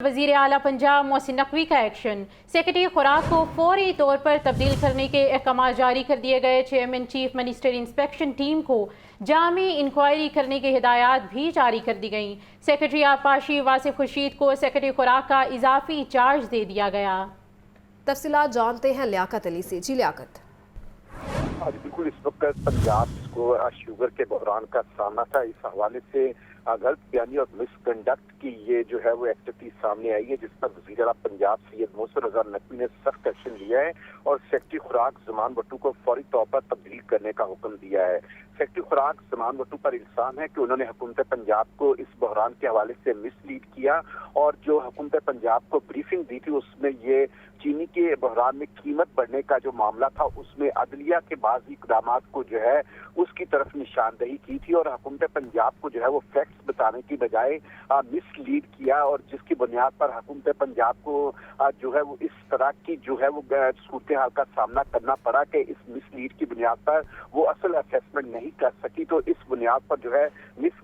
वज़ीर आला पंजाब मोहसिन नकवी का एक्शन। सेक्रेटरी खुराक को फौरी तौर पर तब्दील करने के अहकाम जारी कर दिए गए। Chairman chief minister inspection team को जामी इंक्वायरी करने की हिदायत भी जारी कर दी गई। सेक्रेटरी आबपाशी वासिफ खुर्शीद को सेक्रेटरी खुराक का इजाफी चार्ज दे दिया गया। तफसीलात जानते हैं लियाकत अली से। जी लियाकत। बिल्कुल, इस वक्त पंजाब को शुगर के बहरान का सामना था। इस हवाले से गलत बयानी और मिसकंडक्ट की ये जो है वो एक्टिविटी सामने आई है, जिस पर वज़ीर आला पंजाब सैयद मोहसिन रज़ा नकवी ने सख्त एक्शन लिया है और सेक्रेटरी खुराक ज़मान भट्टू को फौरी तौर पर तब्दील करने का हुक्म दिया है। सेक्रेटरी खुराक ज़मान भट्टू पर इल्ज़ाम है कि उन्होंने हुकूमत पंजाब को इस बहरान के हवाले से मिसलीड किया और जो हुकूमत पंजाब को ब्रीफिंग दी थी उसमें ये चीनी के बहरान में कीमत बढ़ने का जो मामला था उसमें अदलिया के बाज़ इक़दामात को जो है उसकी तरफ निशानदही की थी और हुकूमत पंजाब को जो है वो फैक्ट्स बताने की बजाय मिसलीड किया और जिसकी बुनियाद पर हुकूमत पंजाब को जो है वो इस तरह की जो है वो सूरत हाल का सामना करना पड़ा कि इस मिसलीड की बुनियाद पर वो असल असेसमेंट नहीं कर सकी। तो इस बुनियाद पर जो है मिस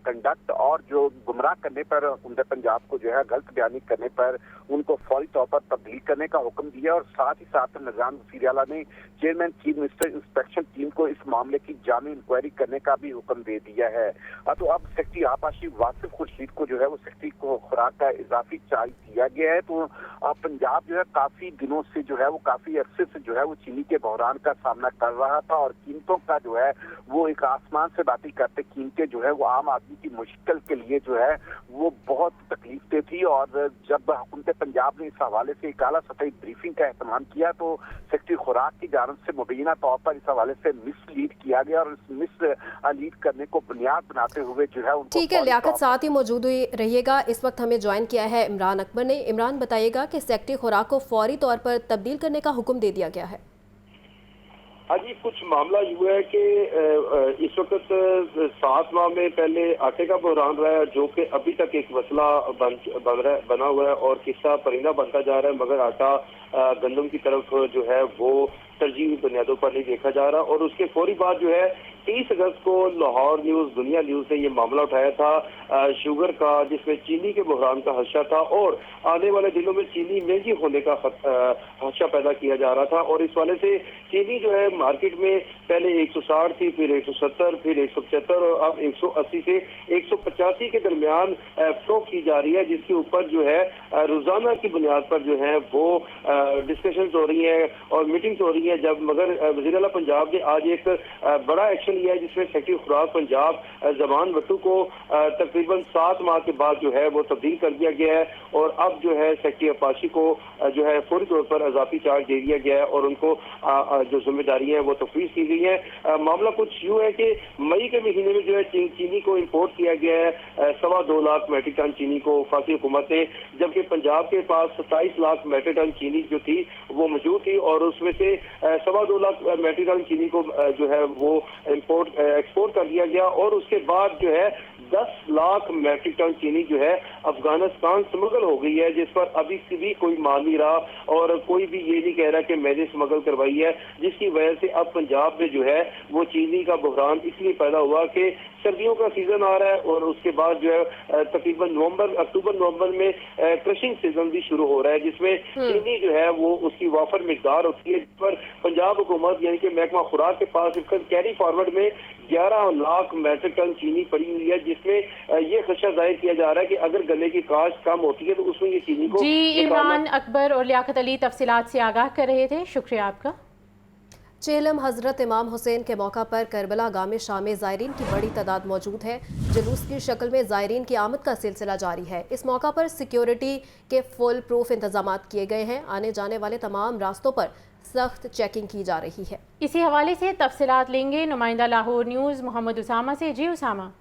कंडक्ट और जो गुमराह करने पर हुकूमत पंजाब को जो है गलत बयानी करने पर उनको फौरी तौर पर तब्दील करने का हुक्म दिया और साथ ही साथ निज़ाम वज़ीर आला ने chairman chief minister inspection team को इस मामले की जामी इंक्वायरी करने का भी हुक्म दे दिया है। तो अब सेक्रेटरी आबपाशी वासिफ खुर्शीद को जो है वो सेक्रेटरी को खुराक का इजाफी चार्ज दिया गया है। तो पंजाब जो है काफी दिनों से जो है वो काफी अरसे से जो है वो चीनी के बहरान का सामना कर रहा था और कीमतों का जो है वो एक आसमान से बातें करते कीमतें जो है वो आम आदमी की मुश्किल के लिए जो है वो बहुत तकलीफ दे थी और जब हुकूमत पंजाब ने इस हवाले से एक आला सतही ब्रीफिंग का एहतमाम किया तो सेक्रेटरी खुराक की जानब से मुबैना तौर पर इस हवाले से मिसलीड किया गया और इस मिसलीड करने को बुनियाद बनाते हुए जो है उनको ठीक है लियाकत, साथ ही मौजूद रहिएगा। इस वक्त हमें ज्वाइन किया है इमरान अकबर ने। इमरान, बताइएगा कि सेक्रेटरी खुराक को फौरी तौर पर तब्दील करने का हुक्म दे दिया गया है। हाँ जी, कुछ मामला ये है कि इस वक्त 7 माह में पहले आटे का बहरान रहा है जो कि अभी तक एक मसला बना हुआ है और किस्सा परिंदा बनता जा रहा है, मगर आटा गंदम की तरफ जो है वो तरजीही बुनियादों पर नहीं देखा जा रहा। और उसके फौरी बाद जो है 30 अगस्त को लाहौर न्यूज़, दुनिया न्यूज़ ने ये मामला उठाया था शुगर का, जिसमें चीनी के बहरान का खदशा था और आने वाले दिनों में चीनी महंगी होने का खदशा पैदा किया जा रहा था। और इस वाले से चीनी जो है मार्केट में पहले 160 थी, फिर 170, फिर 175 और अब 180 से 185 के दरमियान फरोख्त की जा रही है, जिसके ऊपर जो है रोजाना की बुनियाद पर जो है वो डिस्कशन हो रही है और मीटिंग्स हो रही है। जब मगर वज़ीर आला पंजाब ने आज एक बड़ा एक्शन लिया है जिसमें सेक्रेटरी खुराक पंजाब ज़मान भट्टू को तकरीबन 7 माह के बाद जो है वो तब्दील कर दिया गया है और अब जो है सेक्रेटरी आबपाशी को जो है फौरी तौर पर इजाफी चार्ज दे दिया गया है और उनको जो जिम्मेदारी है वो तफवीज़ की गई है। मामला कुछ यूँ है कि मई के महीने में जो है चीनी को इम्पोर्ट किया गया है 2.25 लाख मेट्रिक टन चीनी को वफाकी हुकूमत ने, जबकि पंजाब के पास 27 लाख मेट्रिक टन चीनी जो थी वो मौजूद थी और उसमें से 2.25 लाख मेट्रिक टन चीनी को जो है वो एक्सपोर्ट कर दिया गया और उसके बाद जो है 10 लाख मेट्रिक टन चीनी जो है अफगानिस्तान स्मगल हो गई है, जिस पर अभी भी कोई मान नहीं रहा और कोई भी ये नहीं कह रहा कि मैंने स्मगल करवाई है, जिसकी वजह से अब पंजाब में जो है वो चीनी का बहरान इसलिए पैदा हुआ कि सर्दियों का सीजन आ रहा है और उसके बाद जो है तकरीबन अक्टूबर नवंबर में क्रशिंग सीजन भी शुरू हो रहा है, जिसमें चीनी जो है वो उसकी वाफर मिकदार होती है, जिस पर पंजाब हुकूमत यानी कि महकमा खुराक के पास कैरी फॉरवर्ड में 11 लाख मेट्रिक टन चीनी पड़ी हुई है, जिसमें ये खदशा जाहिर किया जा रहा है कि अगर गन्ने की काश्त कम होती है तो उसमें ये चीनी को। जी, इमरान अकबर और लियाकत अली तफसीलात से आगाह कर रहे थे, शुक्रिया आपका। चेहलम हज़रत इमाम हुसैन के मौका पर करबला गामे शाह में ज़ायरीन की बड़ी तादाद मौजूद है। जुलूस की शक्ल में ज़ायरीन की आमद का सिलसिला जारी है। इस मौका पर सिक्योरिटी के फुल प्रूफ इंतजाम किए गए हैं। आने जाने वाले तमाम रास्तों पर सख्त चेकिंग की जा रही है। इसी हवाले से तफसीलात लेंगे नुमाइंदा लाहौर न्यूज़ मोहम्मद उसामा से। जी उसामा।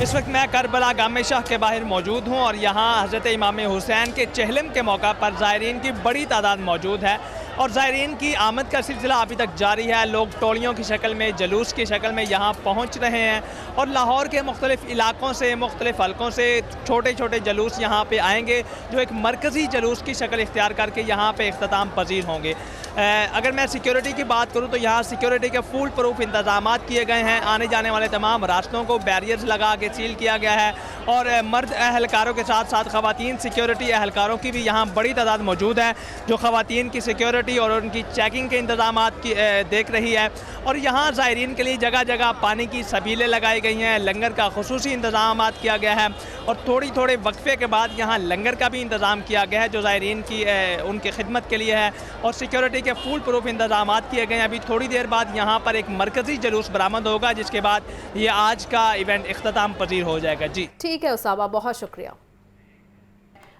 इस वक्त मैं करबला गामे शाह के बाहर मौजूद हूँ और यहाँ हज़रत इमाम हुसैन के चहलम के मौका पर ज़ायरीन की बड़ी तादाद मौजूद है और ज़ायरीन की आमद का सिलसिला अभी तक जारी है। लोग टोलियों की शक्ल में, जलूस की शक्ल में यहाँ पहुँच रहे हैं और लाहौर के मुख्तलिफ़ इलाकों से, मुख्तलिफ़ हलकों से छोटे छोटे जलूस यहाँ पे आएंगे जो एक मरकज़ी जलूस की शक्ल इख्तियार करके यहाँ पे इख्तिताम पजीर होंगे। अगर मैं सिक्योरिटी की बात करूँ तो यहाँ सिक्योरिटी के फुल प्रूफ इंतजाम किए गए हैं। आने जाने वाले तमाम रास्तों को बैरियर्स लगा के सील किया गया है اور مرد اہلکاروں کے ساتھ ساتھ خواتین سیکیورٹی اہلکاروں کی بھی یہاں بڑی تعداد موجود ہے جو خواتین کی سیکیورٹی اور ان کی چیکنگ کے انتظامات کی دیکھ رہی ہے. اور یہاں زائرین کے لیے جگہ جگہ پانی کی سبیلیں لگائی گئی ہیں, لنگر کا خصوصی انتظامات کیا گیا ہے اور تھوڑے وقفے کے بعد یہاں لنگر کا بھی انتظام کیا گیا ہے جو زائرین کی ان کی خدمت کے لیے ہے اور سیکیورٹی کے فول پروف انتظامات کیے گئے ہیں. ابھی تھوڑی دیر بعد یہاں پر ایک مرکزی جلوس برآمد ہوگا جس کے بعد یہ آج کا ایونٹ اختتام پذیر ہو جائے گا. جی ٹھیک ہے اسامہ, بہت شکریہ.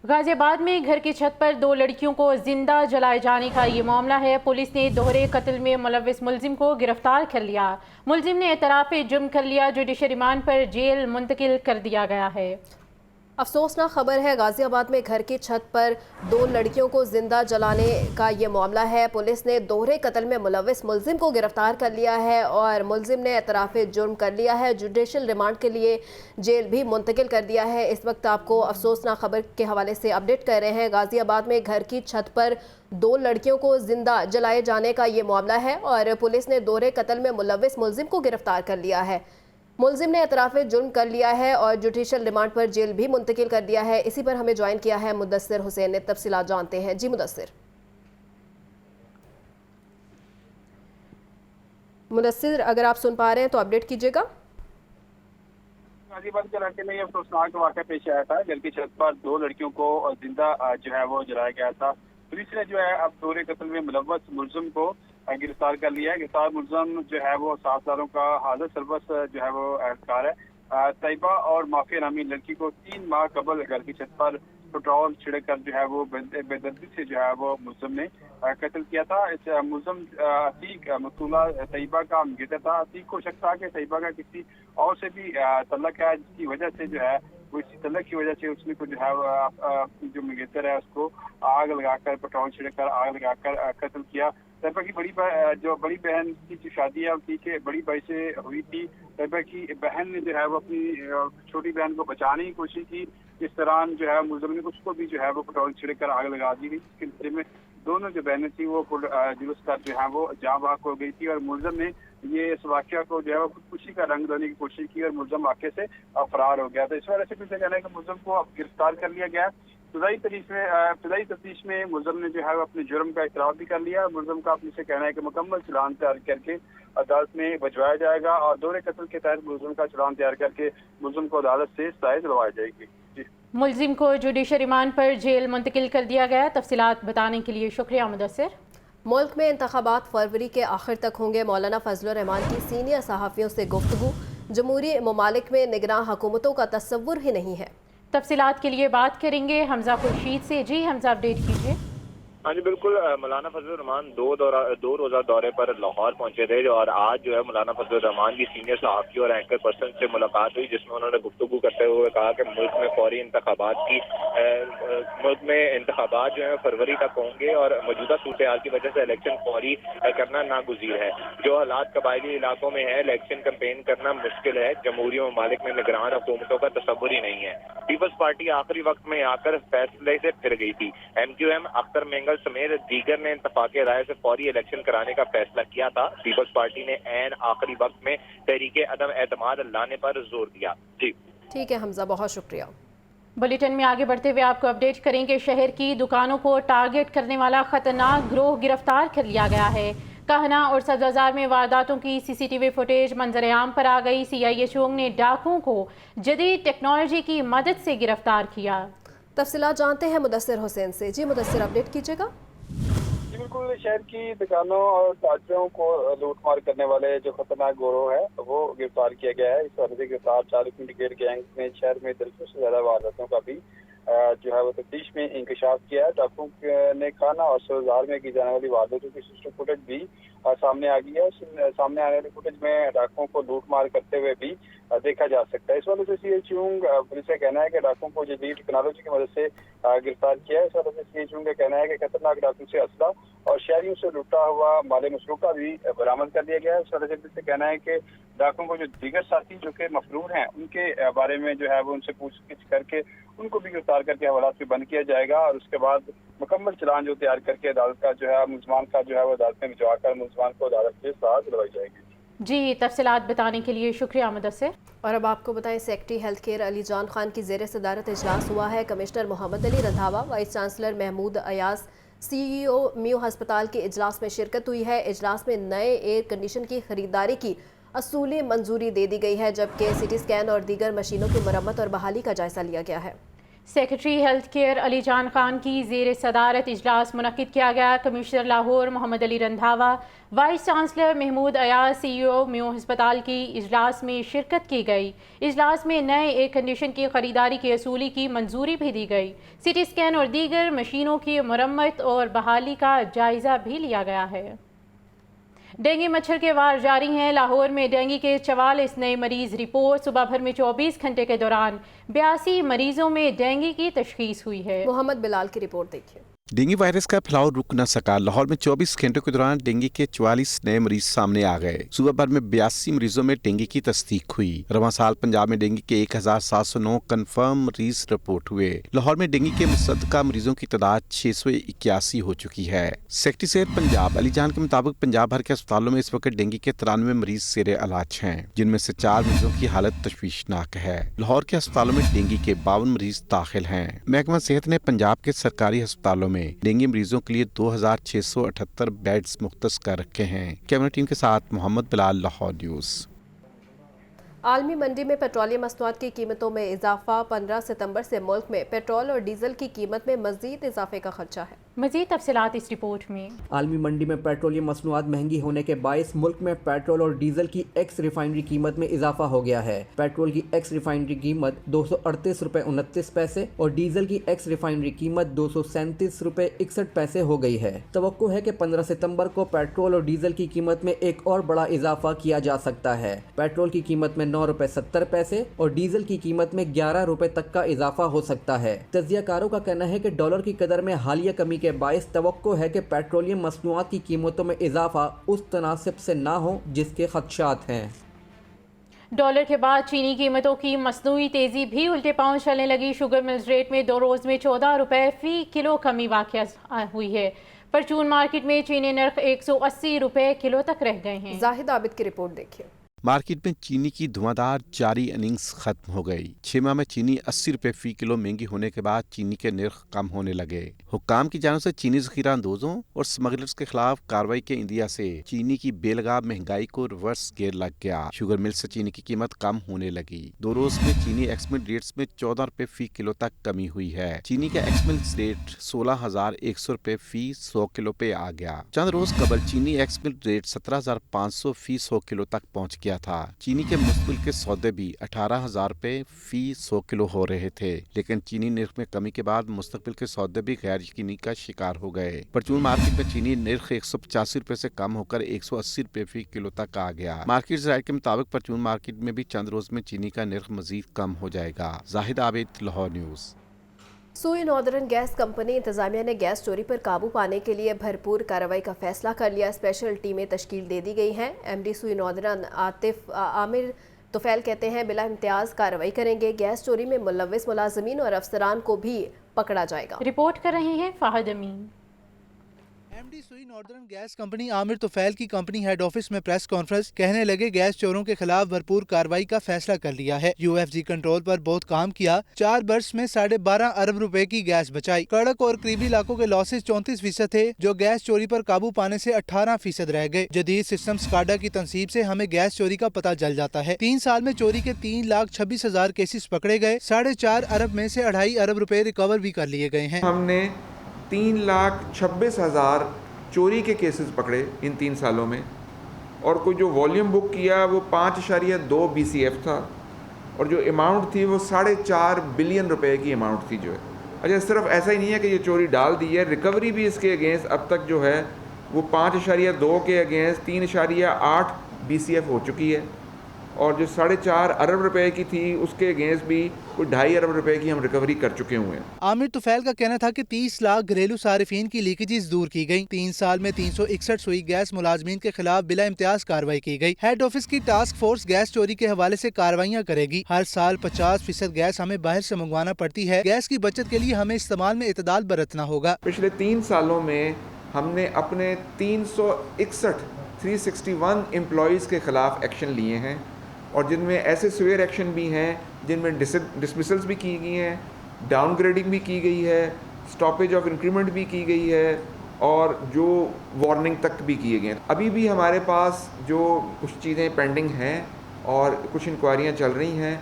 غازی آباد میں گھر کی چھت پر 2 لڑکیوں کو زندہ جلائے جانے کا یہ معاملہ ہے. پولیس نے دوہرے قتل میں ملوث ملزم کو گرفتار کر لیا. ملزم نے اعتراف جرم کر لیا, جوڈیشل ریمانڈ پر جیل منتقل کر دیا گیا ہے. افسوسناک خبر ہے, غازی آباد میں گھر کی چھت پر 2 لڑکیوں کو زندہ جلانے کا یہ معاملہ ہے. پولیس نے دوہرے قتل میں ملوث ملزم کو گرفتار کر لیا ہے اور ملزم نے اعتراف جرم کر لیا ہے. جوڈیشل ریمانڈ کے لیے جیل بھی منتقل کر دیا ہے. اس وقت آپ کو افسوسناک خبر کے حوالے سے اپڈیٹ کر رہے ہیں. غازی آباد میں گھر کی چھت پر 2 لڑکیوں کو زندہ جلائے جانے کا یہ معاملہ ہے اور پولیس نے دوہرے قتل میں ملوث ملزم کو گرفتار کر لیا ہے. ملزم نے اعتراف جرم کر لیا ہے اور جوڈیشل ریمانڈ پر جیل بھی منتقل کر دیا ہے. اسی پر ہمیں جوائن کیا ہے مدثر حسین نے, تفصیلات جانتے ہیں. جی مدثر اگر آپ سن پا رہے ہیں تو اپڈیٹ کیجیے گا. غازی آباد کے علاقے میں یہ افسوسناک واقعہ پیش آیا تھا. گھر کی چھت پر 2 لڑکیوں کو زندہ جو ہے وہ جلایا گیا تھا. پولیس نے جو ہے اب دوہرے قتل میں ملوث ملزم کو گرفتار کر لیا ہے. گرفتار ملزم جو ہے وہ 7 سالوں کا حاضر سربس جو ہے وہ اہلکار ہے. طیبہ اور مافیا نامی لڑکی کو 3 ماہ قبل گھر کی چھت پر پٹرول چھڑک کر جو ہے وہ بے دردی سے جو ہے وہ ملزم نے قتل کیا تھا. اس ملزم عتیق مقتولہ طیبہ کا منگیتر تھا. عتیق کو شک تھا کہ طیبہ کا کسی اور سے بھی تعلق ہے جس کی وجہ سے جو ہے وہ اسی تعلق کی وجہ سے اس نے کو جو ہے جو منگیتر ہے اس کو آگ لگا کر پٹرول چھڑک کر آگ لگا کر قتل کیا. طیبہ کی بڑی بہن کی جو شادی ہے ان کی بڑی بھائی سے ہوئی تھی. طیبہ کی بہن نے جو ہے وہ اپنی چھوٹی بہن کو بچانے کی کوشش کی. اس دوران جو ہے ملزم نے اس کو بھی جو ہے وہ پٹرول چھڑک کر آگ لگا دی گئی. اس کے نتیجے میں دونوں جو بہنیں تھیں وہ جلوس کر جو ہے وہ جاں بحق ہو گئی تھی اور ملزم نے یہ اس واقعہ کو جو ہے وہ خودکشی کا رنگ دینے کی کوشش کی اور ملزم واقعے سے فرار ہو گیا تھا. اس وجہ سے پھر کہنا ہے کہ ملزم کو اب گرفتار کر لیا گیا. ابتدائی تفتیش میں ملزم نے جو ہے اپنے جرم کا اعتراف بھی کر لیا. ملزم کا اپنے سے کہنا ہے کہ مکمل چلان تیار کر کے عدالت میں بھجوایا جائے گا اور دوہرے قتل کے تحت ملزم کا چلان تیار کر کے ملزم کو عدالت سے سزا دلوائی جائے گی. ملزم کو جوڈیشل ریمانڈ پر جیل منتقل کر دیا گیا. تفصیلات بتانے کے لیے شکریہ مدثر. ملک میں انتخابات فروری کے آخر تک ہوں گے. مولانا فضل الرحمان کی سینئر صحافیوں سے گفتگو. جمہوری ممالک میں نگراں حکومتوں کا تصور ہی نہیں ہے. تفصیلات کے لیے بات کریں گے حمزہ خورشید سے. جی حمزہ, اپڈیٹ کیجیے. ہاں جی بالکل. مولانا فضل الرحمان 2 روزہ دورے پر لاہور پہنچے تھے اور آج جو ہے مولانا فضل الرحمان کی سینئر صحافی اور اینکر پرسن سے ملاقات ہوئی جس میں انہوں نے گفتگو کرتے ہوئے کہا کہ ملک میں فوری ملک میں انتخابات جو ہے فروری تک ہوں گے اور موجودہ صورتحال کی وجہ سے الیکشن فوری کرنا ناگزیر ہے. جو حالات قبائلی علاقوں میں ہے الیکشن کمپین کرنا مشکل ہے. جمہوری ممالک میں نگران حکومتوں کا تصور ہی نہیں ہے. پیپلز پارٹی آخری وقت میں آ کر فیصلے سے پھر گئی تھی. MQM اختر مینگل سمیت دیگر نے اتفاق رائے سے فوری الیکشن کرانے کا فیصلہ کیا تھا. پیپلز پارٹی نے عین آخری وقت میں تحریک عدم اعتماد لانے پر زور دیا. جی ٹھیک ہے حمزہ, بہت شکریہ. بلیٹن میں آگے بڑھتے ہوئے آپ کو اپڈیٹ کریں کہ شہر کی دکانوں کو ٹارگٹ کرنے والا خطرناک گروہ گرفتار کر لیا گیا ہے. کہنا اور سبز بازار میں وارداتوں کی CCTV فوٹیج منظر عام پر آ گئی. CIA شونگ نے ڈاکوؤں کو جدید ٹیکنالوجی کی مدد سے گرفتار کیا. تفصیلات جانتے ہیں مدثر حسین سے. جی مدثر, اپڈیٹ کیجیے گا. بالکل. شہر کی دکانوں اور تاجروں کو لوٹ مار کرنے والے جو خطرناک گروہ ہے وہ گرفتار کیا گیا ہے. اس حوالے سے گرفتار 4 سنڈیکیٹ گینگ نے شہر میں 200 سے زیادہ وارداتوں کا بھی جو ہے وہ تفتیش میں انکشاف کیا ہے. ڈاکوؤں نے کھانا اور سوزار میں کی جانے والی وارداتوں کی سسٹم فوٹیج بھی سامنے آ گئی ہے. سامنے آنے والی فوٹیج میں ڈاکوؤں کو لوٹ مار کرتے ہوئے بھی دیکھا جا سکتا ہے. اس والے سے CA چونگ پولیس کا کہنا ہے کہ ڈاکوؤں کو جدید ٹیکنالوجی کی مدد سے گرفتار کیا ہے. اس والے سے CA چونگ کا کہنا ہے کہ خطرناک ڈاکوؤں سے اسلحہ اور شہریوں سے لوٹا ہوا مال مسروقہ بھی برآمد کر دیا گیا ہے. اس والے سے پولیس کا کہنا ہے کہ ڈاکوؤں کو جو دیگر ساتھی جو کہ مفرور ہیں ان کے بارے میں جو ہے وہ ان سے پوچھ گچھ کر کے ان کو بھی گرفتار کر کے حوالات میں بند کیا جائے گا اور اس کے بعد مکمل چلان جو تیار کر کے عدالت کا جو ہے ملزمان کا جو ہے وہ عدالت میں بھجوا کر ملزمان کو عدالت سے سزا دلوائی جائے گی. जी, तफसीलात बताने के लिए शुक्रिया मुदस्सिर। और अब आपको बताएं, सेक्रेटरी हेल्थ केयर अली जान खान की ज़ेर सदारत इजलास हुआ है। Commissioner Mohammad Ali Randhawa, vice chancellor Mahmood Ayaz, CEO म्यू हस्पताल के इजलास में शिरकत हुई है। इजलास में नए एयर कंडीशन की खरीदारी की असूली मंजूरी दे दी गई है, जबकि CT स्कैन और दीगर मशीनों की मरम्मत और बहाली का जायजा लिया गया है। सेक्रेटरी हेल्थ केयर अली जान खान की ज़ेर सदारत इजलास मुनक्किद किया गया। Commissioner Lahore Mohammad Ali Randhawa, vice chancellor Mahmood Ayaz, CEO म्यू हस्पताल की इजलास में शिरकत की गई। इजलास में नए एयर कंडीशन की खरीदारी की असूली की मंजूरी भी दी गई। CT स्कैन और दीगर मशीनों की मरम्मत और बहाली का जायजा भी लिया गया है। डेंगू मच्छर के वार जारी हैं। लाहौर में डेंगू के 44 नए मरीज रिपोर्ट। सुबह भर में 24 घंटे के दौरान 82 मरीजों में डेंगू की तशखीस हुई है। मोहम्मद बिलाल की रिपोर्ट देखिए। डेंगू वायरस का फैलाव रुक न सका। लाहौर में 24 घंटों के दौरान डेंगू के 44 नए मरीज सामने आ गए। सुबह भर में 82 मरीजों में डेंगू की तस्दीक हुई। रवां साल पंजाब में डेंगू के 1709 कन्फर्म मरीज रिपोर्ट हुए। लाहौर में डेंगू के मुसद्दका मरीजों की तादाद 681 हो चुकी है। सेक्रेटरी सेहत पंजाब अली जान के मुताबिक पंजाब भर के अस्पतालों में इस वक्त डेंगू के 93 मरीज जेर इलाज हैं, जिनमें से 4 मरीजों की हालत तशवीशनाक है। लाहौर के अस्पतालों में डेंगू के 52 मरीज दाखिल हैं। महकमा सेहत ने पंजाब के सरकारी अस्पतालों में डेंगू मरीजों के लिए 2678 बेड्स मुख्तस कर रखे हैं। कैमरा टीम के साथ मोहम्मद बिलाल, लाहौर न्यूज़। आलमी मंडी में पेट्रोलियम मसनूआत की कीमतों में इजाफा। 15 सितंबर से मुल्क में पेट्रोल और डीजल की कीमत में मजीद इजाफे का खदशा है। मजीद तफसीलात इस रिपोर्ट में। आलमी मंडी में पेट्रोलियम मसनूआत महंगी होने के बायस मुल्क में पेट्रोल और डीजल की एक्स रिफाइनरी कीमत में इजाफा हो गया है। पेट्रोल की एक्स रिफाइनरी कीमत 238 रुपये 29 पैसे और डीजल की एक्स रिफाइनरी कीमत 237 रुपये 61 पैसे हो गई है। तवक्को है कि 15 सितंबर को पेट्रोल और डीजल की कीमत में एक और बड़ा इजाफा किया जा सकता है। पेट्रोल की कीमत में 9 रुपये 70 पैसे और डीजल की कीमत में 11 रुपये तक का इजाफा हो सकता है। तज्जियाकारों का कहना है कि डॉलर की कदर में हालिया कमी के बायस तवक्को है कि पेट्रोलियम मसनूआत की कीमतों में इजाफा उस तनासिब से ना हो जिसके खदशात हैं। डॉलर के बाद चीनी कीमतों की मसनूई तेज़ी भी उल्टे पांव चलने लगी। शुगर मिल्स रेट में 2 रोज़ में 14 रुपये फ़ी किलो कमी वाक़या हुई है। परचून मार्केट में चीनी नर्ख 180 रुपये किलो तक रह गए हैं। जाहिद आबिद की रिपोर्ट देखिए। मार्केट में चीनी की धुआंधार जारी इनिंग्स खत्म हो गई। 6 माह में चीनी 80 रुपये फी किलो महंगी होने के बाद चीनी के नर्ख कम होने लगे। हुक्काम की जानिब से चीनी ज़ख़ीरा अंदोजों और स्मगलर्स के खिलाफ कार्रवाई के इंदिया से चीनी की बेलगाम महंगाई को रिवर्स गेयर लग गया। शुगर मिल से चीनी की कीमत कम होने लगी। 2 रोज में चीनी एक्समिल्ट रेट्स में 14 रुपये फी किलो तक कमी हुई है। चीनी का एक्समिल्ट रेट 16,100 रुपये फी 100 किलो पे आ गया। चंद रोज कबल चीनी एक्समिल्ट रेट 17,500 फी 100 किलो तक पहुँच गया था। चीनी के मुस्तकिल के सौदे भी 18,000 रुपये फी 100 किलो हो रहे थे, लेकिन चीनी निर्ख में कमी के बाद मुस्तकिल के सौदे भी गैर यकीनी का शिकार हो गए। परचून मार्केट में चीनी निर्ख 185 रुपये से कम होकर 180 रुपये फी किलो तक आ गया। मार्केट ज़राए के मुताबिक परचून मार्केट में भी चंद रोज में चीनी का निर्ख मजीद कम हो जाएगा। जाहिद आबिद, लाहौर न्यूज़। सूई नॉर्दर्न गैस कंपनी इंतजामिया ने गैस चोरी पर काबू पाने के लिए भरपूर कार्रवाई का फैसला कर लिया। स्पेशल टीमें तश्कील दे दी गई हैं। MD सूई नॉर्दर्न आमिर तुफैल कहते हैं बिला इम्तियाज कार्रवाई करेंगे। गैस चोरी में मुलव्विस मुलाजमीन और अफसरान को भी पकड़ा जाएगा। रिपोर्ट कर रहे हैं फाहद अमीन। MD सूई northern gas company Aamir Tufail की कंपनी हेड ऑफिस में प्रेस कॉन्फ्रेंस कहने लगे गैस चोरों के खिलाफ भरपूर कार्रवाई का फैसला कर लिया है। UFG कंट्रोल पर बहुत काम किया। 4 वर्ष में 12.5 अरब रुपए की गैस बचाई। कड़क और करीबी इलाकों के लॉसेस 34% थे, जो गैस चोरी पर काबू पाने से 18% रह गए। जदीद सिस्टम स्काडा की तनसीब से हमें गैस चोरी का पता चल जाता है। 3 साल में चोरी के 3,26,000 केसेस पकड़े गए। 4.5 अरब में से 2.5 अरब रुपए रिकवर भी कर लिए गए हैं। हमने 3,26,000 चोरी के केसेस पकड़े इन 3 सालों में, और कोई जो वॉल्यूम बुक किया वो 5.2 BCF था, और जो अमाउंट थी वो 4.5 बिलियन रुपए की अमाउंट थी जो है। अच्छा, सिर्फ ऐसा ही नहीं है कि ये चोरी डाल दी है, रिकवरी भी इसके अगेंस्ट अब तक जो है वो 5.2 के अगेंस्ट 3.8 BCF हो चुकी है, और जो 4.5 अरब रुपए की थी उसके अगेंस्ट भी कोई 2.5 अरब रुपए की हम रिकवरी कर चुके हुए हैं। आमिर तुफैल का कहना था कि 30 लाख घरेलू सारिफीन की लीकेजेस दूर की गई। 3 साल में 361 सुई गैस मुलाजमीन के खिलाफ बिला इम्तियाज कार्रवाई की गई। हेड ऑफिस की टास्क फोर्स गैस चोरी के हवाले से कार्रवाइयाँ करेगी। हर साल 50% गैस हमें बाहर से मंगवाना पड़ती है। गैस की बचत के लिए हमें इस्तेमाल में इतदाल बरतना होगा। पिछले 3 सालों में हमने अपने 361 361 امپلائیز کے خلاف ایکشن لیے ہیں، اور جن میں ایسے سویئر ایکشن بھی ہیں جن میں ڈسمسلز بھی کی گئی ہیں، ڈاؤن گریڈنگ بھی کی گئی ہے، سٹاپیج آف انکریمنٹ بھی کی گئی ہے، اور جو وارننگ تک بھی کیے گئے ہیں۔ ابھی بھی ہمارے پاس جو کچھ چیزیں پینڈنگ ہیں اور کچھ انکوائریاں چل رہی ہیں،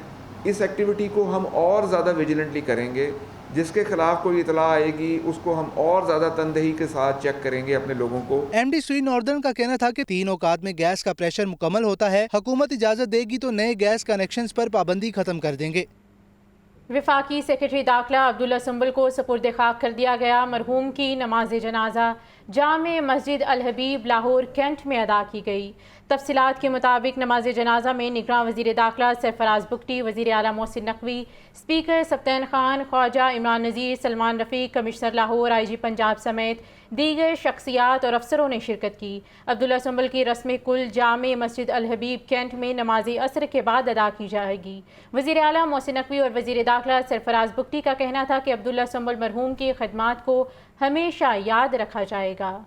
اس ایکٹیویٹی کو ہم اور زیادہ ویجیلنٹلی کریں گے۔ جس کے خلاف کوئی اطلاع آئے گی اس کو ہم اور زیادہ تندہی کے ساتھ چیک کریں گے اپنے لوگوں کو۔ ایم ڈی سوئی ناردرن کا کہنا تھا کہ 3 اوقات میں گیس کا پریشر مکمل ہوتا ہے، حکومت اجازت دے گی تو نئے گیس کنیکشنز پر پابندی ختم کر دیں گے۔ وفاقی سیکرٹری داخلہ عبداللہ سنبل کو سپرد خاک کر دیا گیا۔ مرحوم کی نماز جنازہ جامع مسجد الحبیب لاہور کینٹ میں ادا کی گئی۔ تفصیلات کے مطابق نماز جنازہ میں نگراں وزیر داخلہ سرفراز بگٹی، وزیر اعلیٰ محسن نقوی، اسپیکر سبطین خان، خواجہ عمران نذیر، سلمان رفیق، کمشنر لاہور، آئی جی پنجاب سمیت دیگر شخصیات اور افسروں نے شرکت کی۔ عبداللہ سنبل کی رسم کل جامع مسجد الحبیب کینٹ میں نماز عصر کے بعد ادا کی جائے گی۔ وزیر اعلیٰ محسن نقوی اور وزیر داخلہ سرفراز بگٹی کا کہنا تھا کہ عبداللہ سنبل مرحوم کی خدمات کو ہمیشہ یاد رکھا جائے گا۔